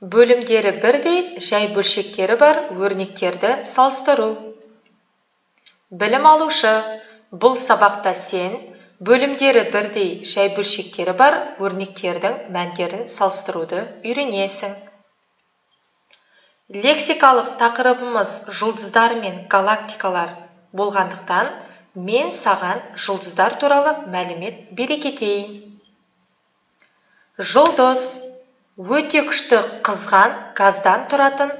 Бөлімдері бірдей, жай бөлшектері бар өрнектерді салыстыру. Білім алушы, бұл сабақта сен бөлімдері бірдей, жай бөлшектері бар өрнектердің мәндерін салыстыруды үйренесің. Лексикалық тақырыбымыз жұлдыздар мен галактикалар болғандықтан, мен саған жұлдыздар туралы мәлімет бере кетейін. Жұлдыз өте күшті қызған газдан тұратын,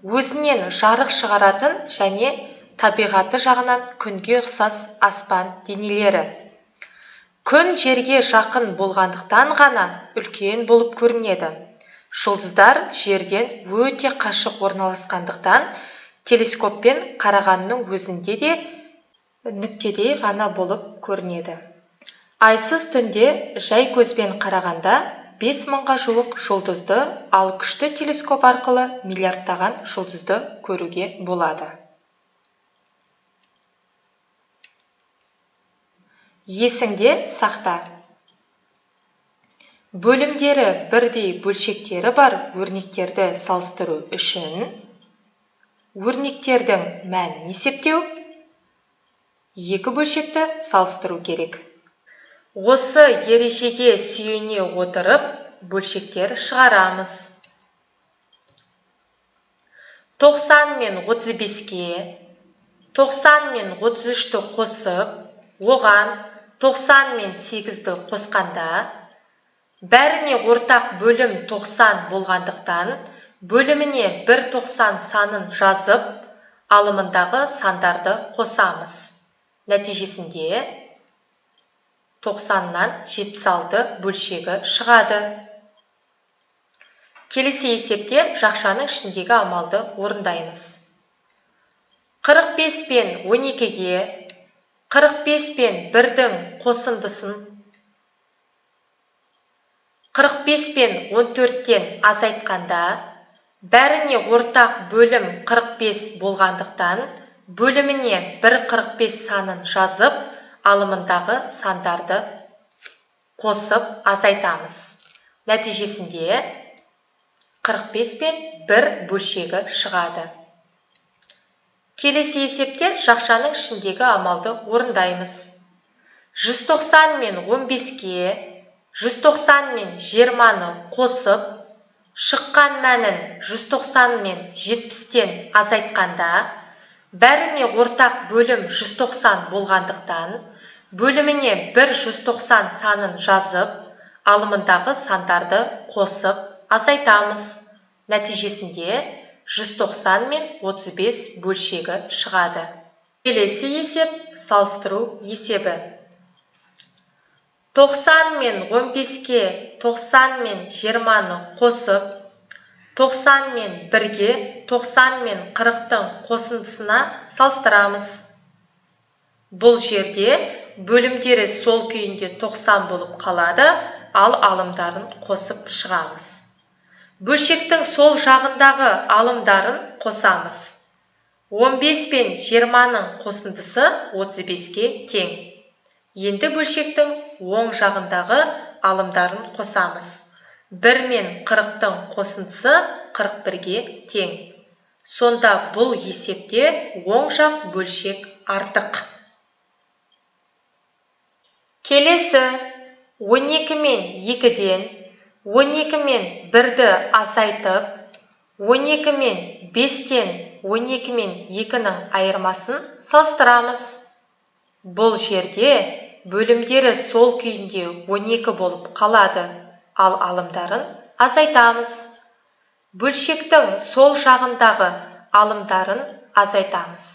өзінен жарық шығаратын және табиғаты жағынан күнге ұқсас аспан денелері. Күн жерге жақын болғандықтан ғана үлкен болып көрінеді. Жұлдыздар жерден өте қашық орналасқандықтан, телескоппен қарағанның өзінде де нүктедей ғана болып көрінеді. Айсыз түнде жай көзбен қарағанда 5000-ға жуық жұлдызды, ал күшті телескоп арқылы миллиардтаған жұлдызды көруге болады. Есіңде сақта. Бөлімдері бірдей бөлшектері бар өрнектерді салыстыру үшін өрнектердің мәнін есептеу, екі бөлшекті салыстыру керек. Осы ережеге сүйене отырып, бөлшектер шығарамыз. 90 мен 35-ке, 90 мен 33-ті қосып, оған 90 мен 8-ді қосқанда, бәріне ортақ бөлім 90 болғандықтан, бөліміне 190 санын жазып, алымындағы сандарды қосамыз. Нәтижесінде 90-нан 76 бөлшегі шығады. Келесі есепте жақшаның ішіндегі амалды орындаймыз. 45 пен 12-ге, 45 пен 1-дің қосындысын, 45 пен 14-тен азайтқанда, бәріне ортақ бөлім 45 болғандықтан, бөліміне 145 санын жазып, алымындағы сандарды қосып азайтамыз. Нәтижесінде 45 пен 1 бөлшегі шығады. Келесі есепте жақшаның ішіндегі амалды орындаймыз. 190 мен 15-ке, 190 мен 20-ны қосып, шыққан мәнін 190 мен 70-тен азайтқанда, бәріне ортақ бөлім 190 болғандықтан, бөліміне 190 санын жазып, алымындағы сандарды қосып азайтамыз. Нәтижесінде 190 мен 35 бөлшегі шығады. Келесі есеп салыстыру есебі. 90 мен 15-ке, 90 мен 20-ны қосып, 90 мен 1-ге, 90 мен 40-тың қосындысына салыстырамыз. Бұл жерде бөлімдері сол күйінде 90 болып қалады, ал алымдарын қосып шығамыз. Бөлшектің сол жағындағы алымдарын қосамыз. 15 пен 20-ның қосындысы 35-ке тең. Енді бөлшектің оң жағындағы алымдарын қосамыз. 1 мен 40-тың қосындысы 41-ге тең. Сонда бұл есепте оң жақ бөлшек артық. Келесі 12 мен 2-ден 12 мен 1-ді азайтып, 12 мен 5-тен 12 мен 2-ның айырмасын салыстырамыз. Бұл жерде бөлімдері сол күйінде 12 болып қалады, ал алымдарын азайтамыз. Бөлшектің сол жағындағы алымдарын азайтамыз.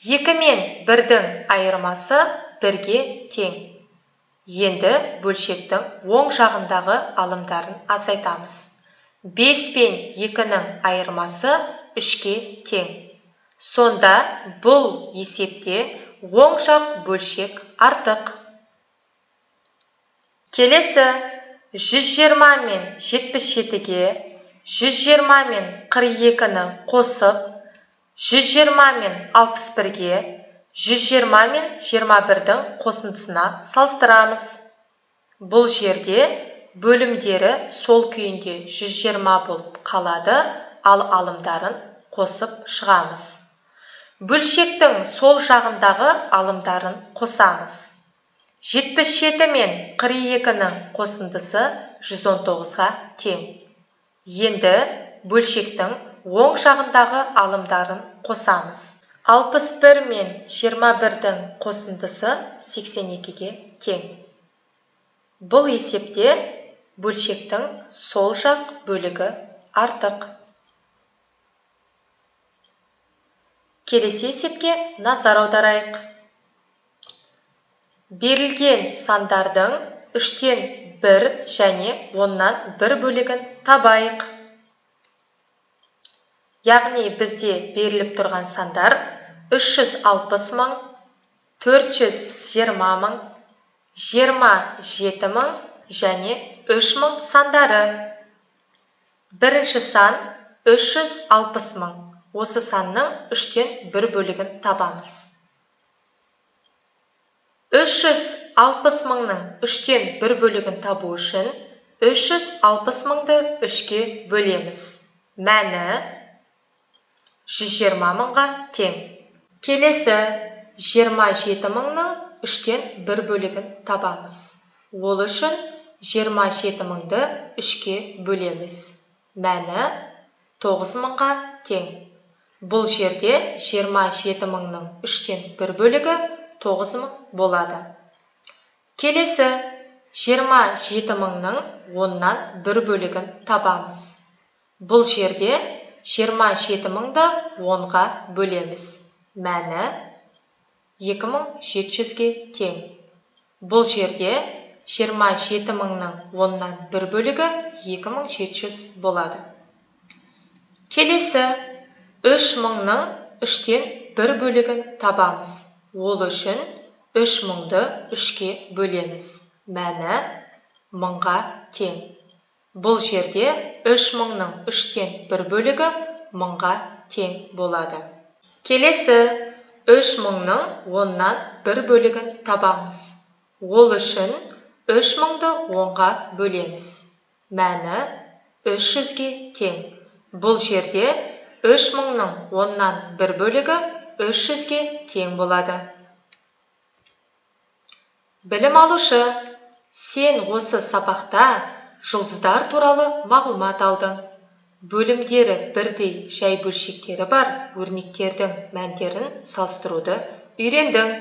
2 мен 1-дің айырмасы 1-ге тең. Енді бөлшектің оң жағындағы алымдарын азайтамыз. 5 пен 2-ның айырмасы 3-ке тең. Сонда бұл есепте оң жақ бөлшек артық. Келесі 120 мен 77-ге, 120 мен 42-ні қосып, 120 мен 61-ге, 120 мен 21-дің қосындысына салыстырамыз. Бұл жерде бөлімдері сол күйінде 120 болып қалады, ал алымдарын қосып шығамыз. Бөлшектің сол жағындағы алымдарын қосамыз. 77 мен 42-нің қосындысы 119-ға тең. Енді бөлшектің оң жағындағы алымдарын қосамыз. 61 мен 21-дің қосындысы 82-ге тең. Бұл есепте бөлшектің сол жақ бөлігі артық. Келесі есепке назар аударайық. Берілген сандардың 3-тен 1 және 10-нан 1 бөлігін табайық. Яғни бізде беріліп тұрған сандар 360 мың, 420 мың, 27 мың және 3 мың сандары. Бірінші сан 360 мың. Осы санның 3-тен 1 бөлігін табамыз. 360 мыңның 3-тен 1 бөлігін табу үшін 360 мыңды 3-ке бөлеміз. Мәні 120 мыңға тең. Келесі 27 мыңның 3-тен 1 бөлігін табамыз. Ол үшін 27 мыңды 3-ке бөлеміз. Мәні 9 мыңға тең. Бұл жерде 27 мыңның 3-тен 1 бөлігі 9 мың болады. Келесі 27 мыңның 10-нан 1 бөлігін табамыз. Бұл жерде 27 мыңды 10-ға бөлеміз. Мәні 2700-ге тең. Бұл жерде 27 мыңның 10-нан 1 бөлігі 2700 болады. Келесі 3 мыңның 3-тен 1 бөлігін табамыз. Ол үшін 3 мыңды 3-ке бөлеміз. Мәні 1000-ға тең. Бұл жерде 3 мыңның 3-тен 1 бөлігі 1000-ға тең болады. Келесі 3 мыңның 10-нан 1 бөлігін табамыз. Ол үшін 3 мыңды 10-ға бөлеміз. Мәні 300-ге тең. Бұл жерде 3 мыңның 10-нан 1 бөлігі 300-ге тең болады. Білім алушы, сен осы сабақта жұлдыздар туралы мағлұмат алдың. Бөлімдері бірдей жай бөлшектері бар өрнектердің мәндерін салыстыруды үйрендің.